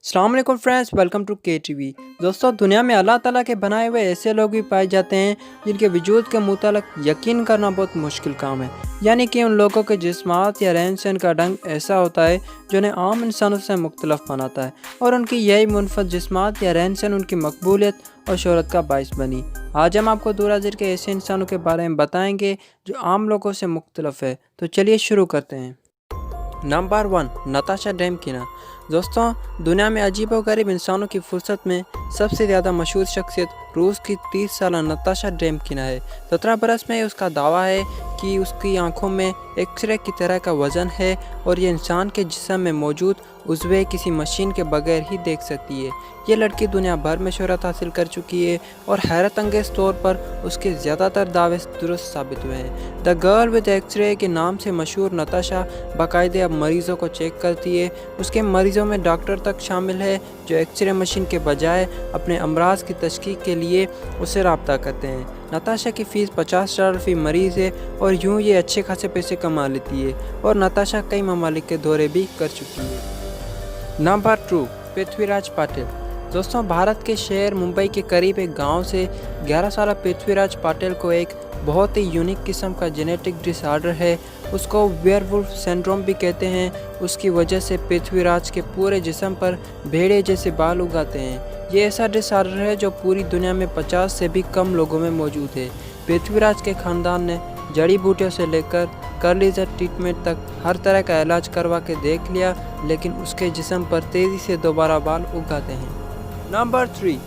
अस्सलाम वालेकुम friends, welcome to KTV। दोस्तों, दुनिया में अल्लाह ताला के बनाए हुए ऐसे लोग भी पाए जाते हैं जिनके वजूद के मुतालिक यकीन करना बहुत मुश्किल काम है। यानी कि उन लोगों के जिस्मात या रहन सहन का ढंग ऐसा होता है जो उन्हें आम इंसानों से मुख्तलिफ बनाता है, और उनकी यही मुनफरद जिस्मात या रहन सहन उनकी मकबूलियत और शोहरत का बाइस बनी। आज हम आपको दूराज़िर के ऐसे इंसानों के बारे में बताएंगे जो आम लोगों से मुख्तलिफ है। तो चलिए शुरू करते हैं। नंबर 1, नताशा डेमकिना। दोस्तों, दुनिया में अजीब व गरीब इंसानों की फुर्सत में सबसे ज़्यादा मशहूर शख्सियत रूस की 30 साल नताशा डेमकिना है। 17 बरस में उसका दावा है कि उसकी आंखों में एक्सरे की तरह का वज़न है और ये इंसान के जिस्म में मौजूद उज़्वे किसी मशीन के बगैर ही देख सकती है। ये लड़की दुनिया भर में शोहरत हासिल कर चुकी है और हैरत अंगेज़ तौर पर उसके ज़्यादातर दावे दुरुस्त साबित हुए हैं। द गर्ल विद एक्सरे के नाम से मशहूर नताशा बाकायदे अब मरीज़ों को चेक करती है। उसके मरीज़ों में डॉक्टर तक शामिल है जो एक्सरे मशीन के बजाय अपने अमराज की तशखीस के लिए उससे रब्ता करते हैं। नताशा की फ़ीस $50 फ़ी मरीज़ है और यूँ ये अच्छे खासे पैसे कमा लेती है, और नताशा कई ममालिक के दौरे भी कर चुकी है। नंबर 2, पृथ्वीराज पाटिल। दोस्तों, भारत के शहर मुंबई के करीब एक गांव से 11 साल पृथ्वीराज पाटिल को एक बहुत ही यूनिक किस्म का जेनेटिक डिसऑर्डर है। उसको वेयरवुल्फ सिंड्रोम भी कहते हैं। उसकी वजह से पृथ्वीराज के पूरे जिस्म पर भेड़े जैसे बाल उगाते हैं। ये ऐसा डिसऑर्डर है जो पूरी दुनिया में 50 से भी कम लोगों में मौजूद है। पृथ्वीराज के ख़ानदान ने जड़ी बूटियों से लेकर कर्लीजर ट्रीटमेंट तक हर तरह का इलाज करवा के देख लिया, लेकिन उसके जिस्म पर तेज़ी से दोबारा बाल उगाते हैं। Number 3,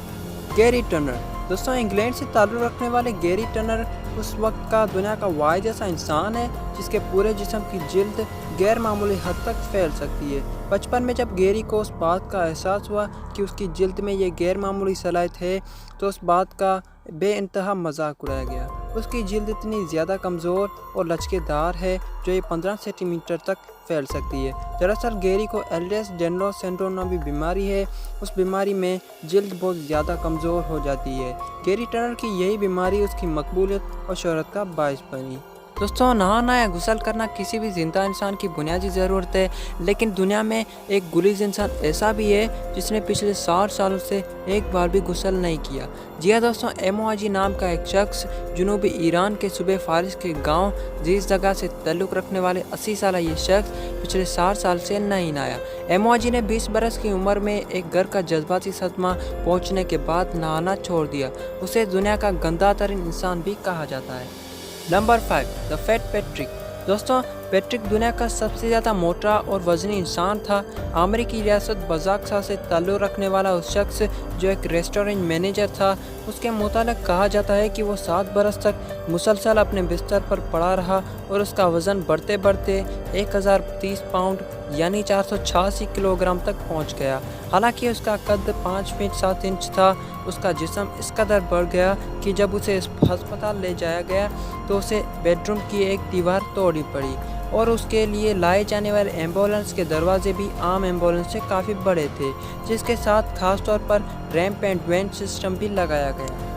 Gary Turner. दोस्तों, इंग्लैंड से ताल्लुक़ रखने वाले गैरी टर्नर उस वक्त का दुनिया का वाहिद ऐसा इंसान है जिसके पूरे जिस्म की जिल्द गैर मामूली हद तक फैल सकती है। बचपन में जब गैरी को उस बात का एहसास हुआ कि उसकी जिल्द में ये गैर मामूली सलाहियत है, तो उस बात का बेइंतहा मजाक उड़ाया गया। उसकी जिल्द इतनी ज़्यादा कमज़ोर और लचकेदार है जो ये 15 सेंटीमीटर तक फैल सकती है। दरअसल गैरी को एल्डर्स जेनरल सिंड्रोम नामी बीमारी है। उस बीमारी में जिल्द बहुत ज़्यादा कमज़ोर हो जाती है। गैरी टर्नर की यही बीमारी उसकी मकबूलियत और शोहरत का बाइस बनी। दोस्तों, नहाना या गुसल करना किसी भी जिंदा इंसान की बुनियादी ज़रूरत है, लेकिन दुनिया में एक गुलीज इंसान ऐसा भी है जिसने पिछले 60 सालों से एक बार भी गुसल नहीं किया। जी हाँ दोस्तों, एमओआजी नाम का एक शख्स जनूबी ईरान के सूबे फारिस के गांव जीस जगह से ताल्लुक़ रखने वाले 80 साल ये शख्स पिछले 60 साल से नहीं नहाया। एमओआजी ने 20 बरस की उम्र में एक घर का जज्बाती सदमा पहुँचने के बाद नहाना छोड़ दिया। उसे दुनिया का गंदा तरीन इंसान भी कहा जाता है। Number 5, the fat Patrick. दोस्तों, पैट्रिक दुनिया का सबसे ज़्यादा मोटा और वज़नी इंसान था। अमेरिकी रियासत बज़ाक्सा से ताल्लुक़ रखने वाला उस शख्स जो एक रेस्टोरेंट मैनेजर था, उसके मुतालिक कहा जाता है कि वो 7 बरस तक मुसलसल अपने बिस्तर पर पड़ा रहा और उसका वज़न बढ़ते बढ़ते 1030 पाउंड यानी 486 किलोग्राम तक पहुंच गया। हालांकि उसका कद 5 फीट 7 इंच था। उसका जिस्म इस कदर बढ़ गया कि जब उसे अस्पताल ले जाया गया तो उसे बेडरूम की एक दीवार तोड़नी पड़ी, और उसके लिए लाए जाने वाले एम्बुलेंस के दरवाजे भी आम एम्बुलेंस से काफ़ी बड़े थे, जिसके साथ खास तौर पर रैंप एंड वेंट सिस्टम भी लगाया गया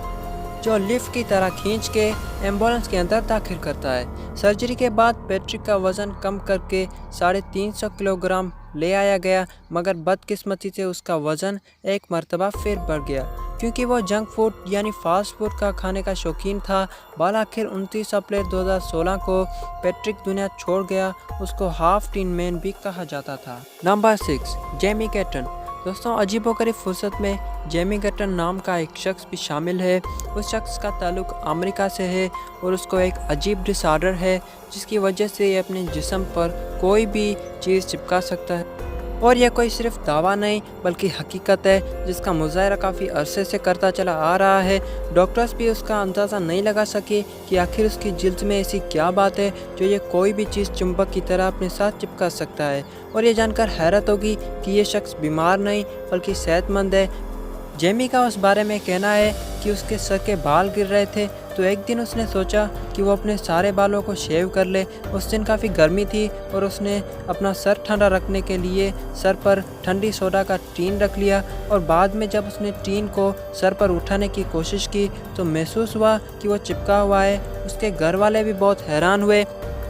जो लिफ्ट की तरह खींच के एम्बुलेंस के अंदर दाखिल करता है। सर्जरी के बाद पैट्रिक का वज़न कम करके 350 किलोग्राम ले आया गया, मगर बदकिस्मती से उसका वज़न एक मरतबा फिर बढ़ गया क्योंकि वो जंक फूड यानी फास्ट फूड का खाने का शौकीन था। आखिर 29 अप्रैल 2016 को पैट्रिक दुनिया छोड़ गया। उसको हाफ टीन मैन भी कहा जाता था। Number 6, Jamie cation. दोस्तों, अजीबोगरीब फुर्सत में जेमी कैटन नाम का एक शख्स भी शामिल है। उस शख्स का ताल्लुक़ अमेरिका से है और उसको एक अजीब डिसऑर्डर है जिसकी वजह से ये अपने जिस्म पर कोई भी चीज़ चिपका सकता है, और यह कोई सिर्फ दावा नहीं बल्कि हकीकत है जिसका मुज़ाहरा काफ़ी अरसे से करता चला आ रहा है। डॉक्टर्स भी उसका अंदाज़ा नहीं लगा सके कि आखिर उसकी जिल्द में ऐसी क्या बात है जो ये कोई भी चीज़ चुंबक की तरह अपने साथ चिपका सकता है। और ये जानकर हैरत होगी कि ये शख्स बीमार नहीं बल्कि सेहतमंद है। जेमी का उस बारे में कहना है कि उसके सर के बाल गिर रहे थे, तो एक दिन उसने सोचा कि वो अपने सारे बालों को शेव कर ले। उस दिन काफ़ी गर्मी थी और उसने अपना सर ठंडा रखने के लिए सर पर ठंडी सोडा का टीन रख लिया, और बाद में जब उसने टीन को सर पर उठाने की कोशिश की तो महसूस हुआ कि वो चिपका हुआ है। उसके घर वाले भी बहुत हैरान हुए।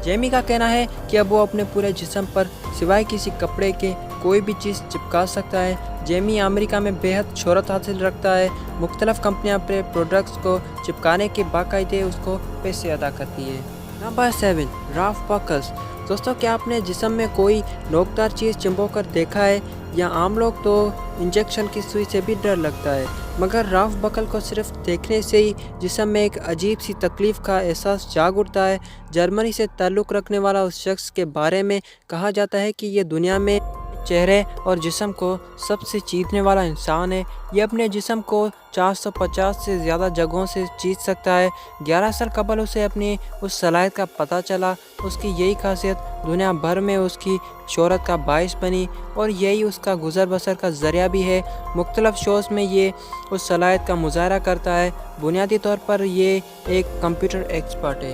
जेमी का कहना है कि अब वो अपने पूरे जिस्म पर सिवाय किसी कपड़े के کوئی بھی چیز چپکا سکتا ہے۔ جیمی امریکہ میں بیحد شہرت حاصل رکھتا ہے۔ مختلف کمپنیاں اپنے پروڈکٹس کو چپکانے کے باقاعدہ اس کو پیسے ادا کرتی ہے۔ Number 7، Ralph Buckles. دوستو، کیا آپ نے جسم میں کوئی نوکدار چیز چمبو کر دیکھا ہے؟ یا عام لوگ تو انجیکشن کی سوئی سے بھی ڈر لگتا ہے، مگر رالف بکل کو صرف دیکھنے سے ہی جسم میں ایک عجیب سی تکلیف کا احساس جاگ اٹھتا ہے۔ جرمنی سے تعلق رکھنے والا اس شخص کے بارے میں کہا جاتا ہے کہ یہ دنیا میں چہرے اور جسم کو سب سے چیرنے والا انسان ہے۔ یہ اپنے جسم کو 450 سے زیادہ جگہوں سے چیر سکتا ہے۔ 11 سال قبل اسے اپنی اس صلاحیت کا پتہ چلا۔ اس کی یہی خاصیت دنیا بھر میں اس کی شہرت کا باعث بنی اور یہی اس کا گزر بسر کا ذریعہ بھی ہے۔ مختلف شوز میں یہ اس صلاحیت کا مظاہرہ کرتا ہے۔ بنیادی طور پر یہ ایک کمپیوٹر ایکسپرٹ ہے۔